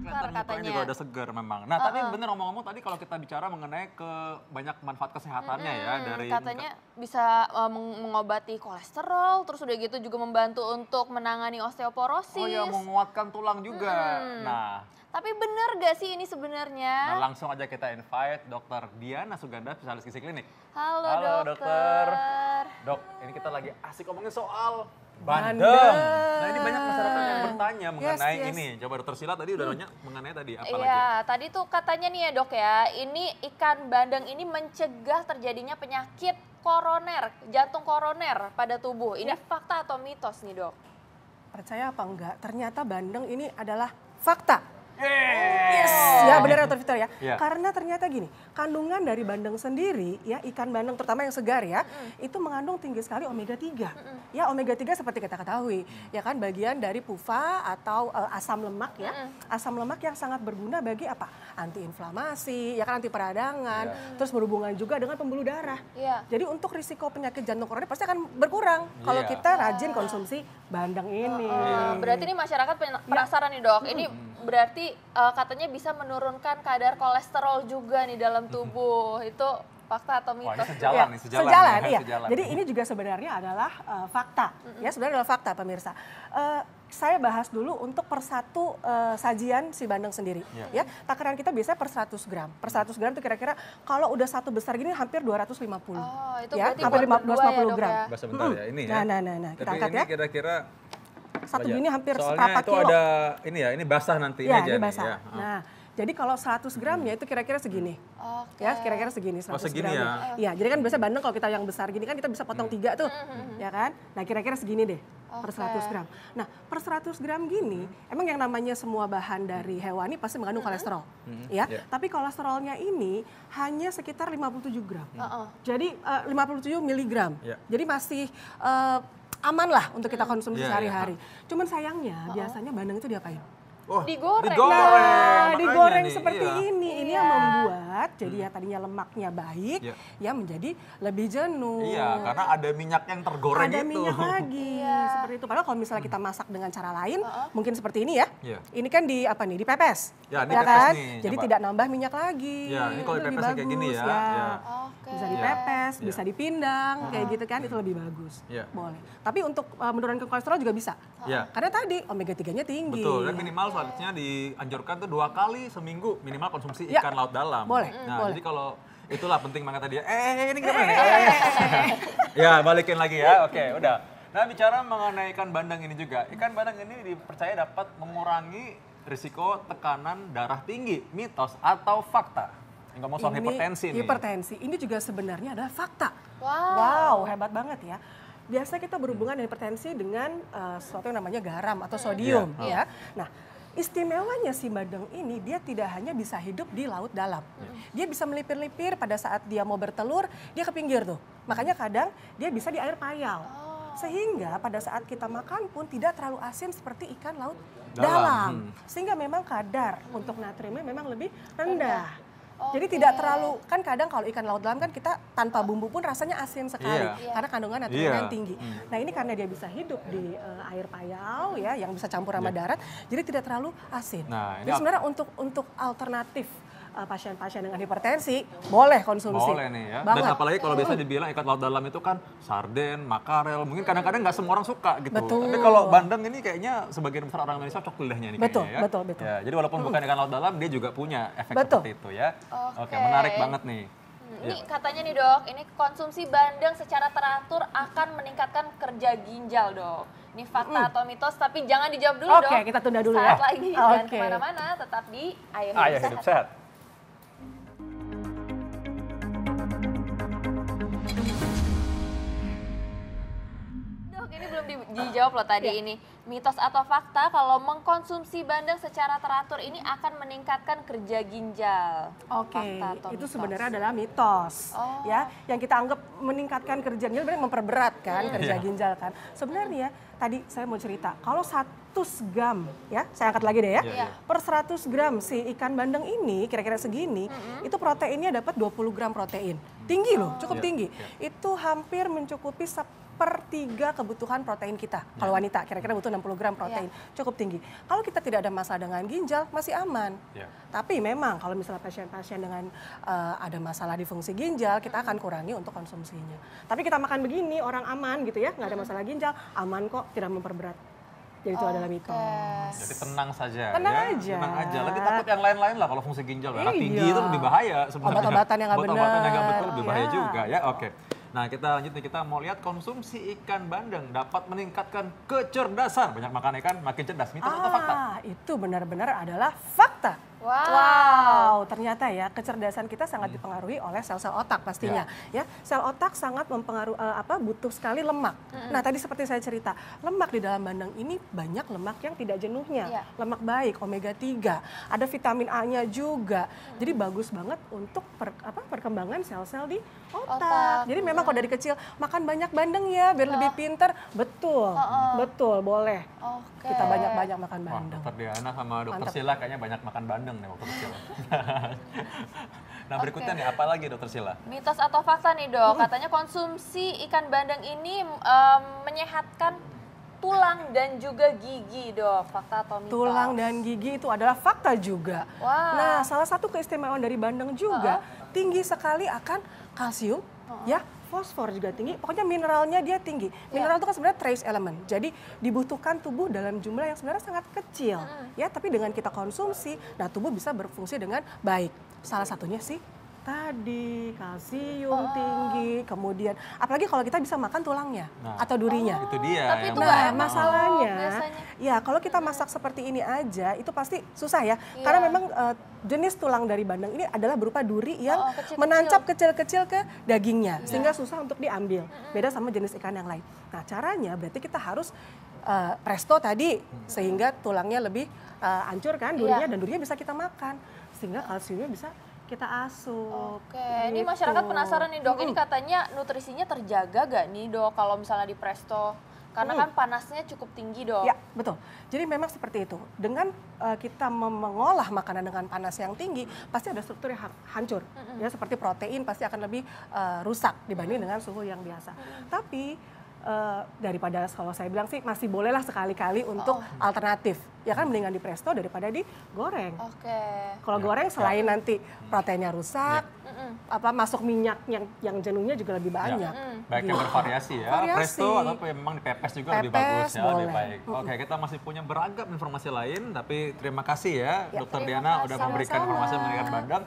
kelihatan mukanya juga udah segar memang. Nah, tapi bener ngomong-ngomong tadi kalau kita bicara mengenai banyak manfaat kesehatannya ya dari katanya bisa mengobati kolesterol, terus udah gitu juga membantu untuk menangani osteoporosis. Oh ya, menguatkan tulang juga. Nah, tapi bener gak sih ini sebenarnya? Nah, langsung aja kita invite Dr. Diana Suganda, spesialis gizi klinik. Halo dokter. Dok, ini kita lagi asik ngomongin soal bandeng. Nah, ini banyak masyarakat yang bertanya mengenai ini. Coba dokter Sila tadi udah nanya mengenai tadi apa lagi? Iya, tadi tuh katanya nih ya dok ya, ini ikan bandeng ini mencegah terjadinya penyakit koroner, jantung koroner pada tubuh. Ini fakta atau mitos nih dok? Percaya apa enggak, ternyata bandeng ini adalah fakta. Yes, ya benar Dr. Victor ya. Karena ternyata gini, kandungan dari bandeng sendiri ya, ikan bandeng terutama yang segar ya, itu mengandung tinggi sekali omega 3. Ya omega 3 seperti kita ketahui, ya kan bagian dari PUFA atau asam lemak ya. Asam lemak yang sangat berguna bagi apa? Antiinflamasi, ya kan anti peradangan, terus berhubungan juga dengan pembuluh darah. Jadi untuk risiko penyakit jantung koroner pasti akan berkurang kalau kita rajin konsumsi bandeng ini. Berarti ini masyarakat penasaran nih dok, ini berarti katanya bisa menurunkan kadar kolesterol juga nih dalam tubuh. Itu fakta atau mitos? Wah, ini sejalan nih, sejalan, iya. Jadi ini juga sebenarnya adalah fakta. Ya, sebenarnya adalah fakta pemirsa. Saya bahas dulu untuk per satu sajian si bandeng sendiri. Ya, takaran kita biasanya per 100 gram. Per 100 gram itu kira-kira kalau udah satu besar gini hampir 250. Oh, itu ya, berarti hampir 250 gram. Sebentar ya, ini ya. Nah, kita angkat ya. Kira-kira satu gini hampir seperempat kilo. Soalnya itu ada ini ya, ini basah nanti ya, ini aja. Ini basah. Ya. Nah, jadi kalau 100 gramnya itu kira-kira segini. Ya, kira-kira segini 100 segini gram. Ya. Iya, jadi kan biasa bandeng kalau kita yang besar gini kan kita bisa potong 3 tuh. Ya kan? Nah, kira-kira segini deh. Per 100 gram. Nah, per 100 gram gini, emang yang namanya semua bahan dari hewani pasti mengandung kolesterol. Ya, tapi kolesterolnya ini hanya sekitar 57 gram. Jadi 57 miligram. Jadi masih aman lah untuk kita konsumsi sehari-hari. Cuman sayangnya biasanya bandeng itu diapain? Digoreng. Nah, digoreng seperti ini. Ini yang membuat jadi ya tadinya lemaknya baik, ya menjadi lebih jenuh. Iya, karena ada minyak yang tergoreng ada minyak lagi, seperti itu. Padahal kalau misalnya kita masak dengan cara lain, mungkin seperti ini ya. Ini kan dipepes. Ya, kan? Nih, jadi tidak nambah minyak lagi. Ya, ini kalau dipepes kayak gini ya. Bisa dipepes, bisa dipindang, kayak gitu kan, itu lebih bagus. Boleh. Tapi untuk menurunkan kolesterol juga bisa. Karena tadi omega 3-nya tinggi. Betul, dan minimal selanjutnya dianjurkan tuh 2 kali seminggu minimal konsumsi ikan laut dalam. Boleh. Nah, jadi kalau itulah penting banget tadi ya. Ini kenapa nih? Ya, balikin lagi ya. Oke, udah. Nah, bicara mengenai ikan bandeng ini juga. Ikan bandeng ini dipercaya dapat mengurangi risiko tekanan darah tinggi, mitos atau fakta? Ngomong soal hipertensi nih. Hipertensi, ini juga sebenarnya adalah fakta. Wow, hebat banget ya. Biasa kita berhubungan dengan hipertensi dengan sesuatu yang namanya garam atau sodium. Ya. Nah, istimewanya si bandeng ini dia tidak hanya bisa hidup di laut dalam. Dia bisa melipir-lipir pada saat dia mau bertelur, dia ke pinggir tuh. Makanya kadang dia bisa di air payau. Sehingga pada saat kita makan pun tidak terlalu asin seperti ikan laut dalam. Sehingga memang kadar untuk natriumnya memang lebih rendah. Jadi tidak terlalu, kan kadang kalau ikan laut dalam kan kita tanpa bumbu pun rasanya asin sekali. Karena kandungan natriumnya yang tinggi. Nah ini karena dia bisa hidup di air payau ya, yang bisa campur sama darat, jadi tidak terlalu asin. Jadi sebenarnya untuk alternatif pasien-pasien dengan hipertensi boleh konsumsi. Boleh nih ya. Dan apalagi kalau biasa dibilang ikan laut dalam itu kan sarden, makarel, mungkin kadang-kadang nggak semua orang suka gitu. Tapi kalau bandeng ini kayaknya sebagian besar orang Indonesia cocok lidahnya nih kayaknya ya. Betul. Ya, jadi walaupun bukan ikan laut dalam, dia juga punya efek seperti itu ya. Oke, menarik banget nih. Ini katanya nih dok, ini konsumsi bandeng secara teratur akan meningkatkan kerja ginjal dok. Ini fakta atau mitos, tapi jangan dijawab dulu dok. Oke, kita tunda dulu ya. Saat lagi, jangan kemana-mana, tetap di Ayo Hidup Sehat. Ini belum dijawab loh tadi ini. Mitos atau fakta kalau mengkonsumsi bandeng secara teratur ini akan meningkatkan kerja ginjal? Oke, itu sebenarnya adalah mitos. Ya, yang kita anggap meningkatkan kerja ginjal sebenarnya memperberat kan kerja ginjal kan. Sebenarnya tadi saya mau cerita, kalau 100 gram ya, saya angkat lagi deh ya. Per 100 gram si ikan bandeng ini kira-kira segini, itu proteinnya dapat 20 gram protein. Tinggi loh, cukup tinggi. Itu hampir mencukupi 1/3 kebutuhan protein kita. Kalau wanita kira-kira butuh 60 gram protein, cukup tinggi. Kalau kita tidak ada masalah dengan ginjal, masih aman. Tapi memang kalau misalnya pasien-pasien dengan ada masalah di fungsi ginjal, kita akan kurangi untuk konsumsinya. Tapi kita makan begini, orang aman gitu ya, nggak ada masalah ginjal, aman kok, tidak memperberat. Jadi itu adalah mitos. Jadi tenang saja. Tenang aja. Tenang aja. Lebih takut yang lain-lain lah kalau fungsi ginjal. Darah tinggi itu lebih bahaya sebenarnya. Obat-obatan yang nggak benar. Obat-obatan yang nggak betul lebih bahaya juga ya. Oke. Nah kita lanjut nih, kita mau lihat konsumsi ikan bandeng dapat meningkatkan kecerdasan. Banyak makan ikan makin cerdas. Mitos atau fakta? Itu benar-benar adalah fakta. Ternyata ya kecerdasan kita sangat dipengaruhi oleh sel-sel otak pastinya. Ya, sel otak sangat mempengaruhi butuh sekali lemak. Nah tadi seperti saya cerita, lemak di dalam bandeng ini banyak lemak yang tidak jenuhnya, lemak baik, omega 3, ada vitamin A-nya juga. Jadi bagus banget untuk perkembangan sel-sel di otak. Jadi memang kalau dari kecil makan banyak bandeng ya biar lebih pinter, betul, betul boleh. Kita banyak-banyak makan bandeng. Dokter Diana sama Dokter Sila kayaknya banyak makan bandeng nih waktu kecil. Nah berikutnya nih, apa lagi Dokter Sila? Mitos atau fakta nih dok, katanya konsumsi ikan bandeng ini menyehatkan tulang dan juga gigi dok, fakta atau mitos? Tulang dan gigi itu adalah fakta juga. Nah salah satu keistimewaan dari bandeng juga, tinggi sekali akan kalsium, ya, fosfor juga tinggi, pokoknya mineralnya dia tinggi. Mineral itu kan sebenarnya trace element, jadi dibutuhkan tubuh dalam jumlah yang sebenarnya sangat kecil. Ya, tapi dengan kita konsumsi, nah tubuh bisa berfungsi dengan baik. Salah satunya sih tadi kalsium tinggi, kemudian apalagi kalau kita bisa makan tulangnya atau durinya. Itu dia. Tapi itu masalahnya, ya kalau kita masak seperti ini aja itu pasti susah ya, karena memang jenis tulang dari bandeng ini adalah berupa duri yang menancap kecil-kecil ke dagingnya, sehingga susah untuk diambil. Beda sama jenis ikan yang lain. Nah caranya berarti kita harus presto tadi, sehingga tulangnya lebih hancur kan durinya, dan durinya bisa kita makan, sehingga kalsiumnya bisa kita asup. Ini masyarakat penasaran nih dok, ini katanya nutrisinya terjaga gak nih dok kalau misalnya di presto? Karena kan panasnya cukup tinggi dok. Ya betul, jadi memang seperti itu. Dengan kita mengolah makanan dengan panas yang tinggi, pasti ada struktur yang hancur. Ya seperti protein pasti akan lebih rusak dibanding dengan suhu yang biasa. Tapi daripada kalau saya bilang sih masih bolehlah sekali-kali untuk alternatif. Ya kan mendingan di presto daripada digoreng. Kalau goreng selain nanti proteinnya rusak, masuk minyak yang jenuhnya juga lebih banyak. Baik yang bervariasi ya. Presto atau memang dipepes juga lebih bagus ya, lebih baik. Oke, kita masih punya beragam informasi lain, tapi terima kasih ya Dokter Diana udah memberikan informasi mengenai bandeng.